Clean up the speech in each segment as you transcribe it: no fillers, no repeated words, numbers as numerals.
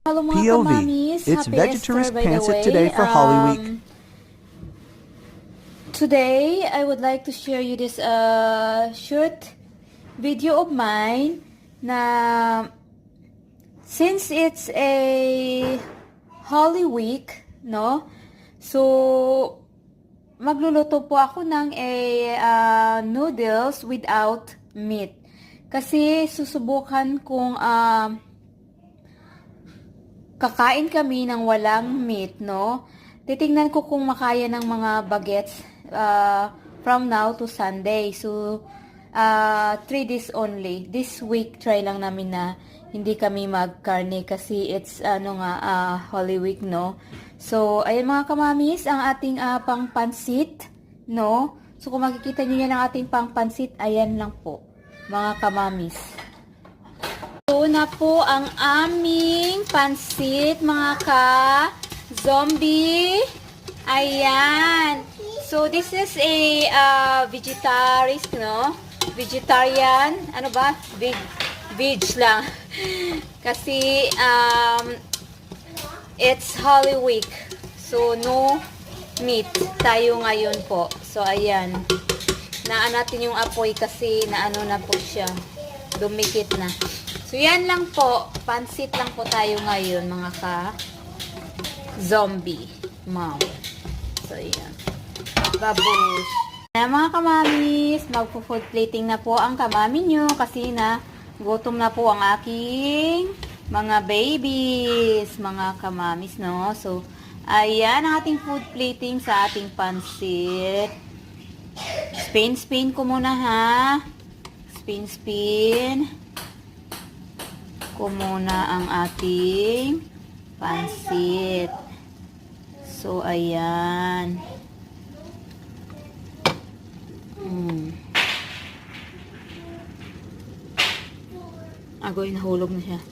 Hello mga POV. kamamis, It's happy Vegetarist Easter by the Pantsit way. today for Holy Week. Today, I would like to share you this short video of mine na since it's a Holy Week, no? So, magluluto po ako ng noodles without meat. Kasi susubukan kung kakain kami ng walang meat, no? Titingnan ko kung makaya ng mga bagets from now to Sunday. So, 3 days only. This week, try lang namin na hindi kami magkarne kasi it's Holy Week, no? So, ayun mga kamamis, ang ating pangpansit, no? So, kung makikita nyo yan ang ating pangpansit, ayan lang po, mga kamamis. Ito na po ang aming pansit, mga ka-zombie. Ayan. So, this is a vegetarian, no? Vegetarian. Ano ba? Veg lang. Kasi, it's Holy Week. So, no meat tayo ngayon po. So, ayan. Naan natin yung apoy kasi naano na po siya. Dumikit na. So, yan lang po. Pansit lang po tayo ngayon, mga ka-zombie mom. So, yan. Babush. Ayan, mga kamamis. Magpo-food plating na po ang kamami nyo kasi na gutom na po ang aking mga babies. Mga kamamis, no? So, ayan ang ating food plating sa ating pansit. Spin ko muna, ha? Spin ko muna ang ating pansit. So, ayan. Agoy, nahulog na siya.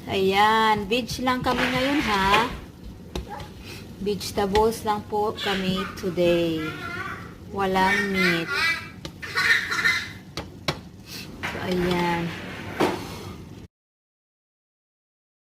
Ayan. Veg lang kami ngayon, ha? Vegetables lang po kami today. Walang meat. So, ayan.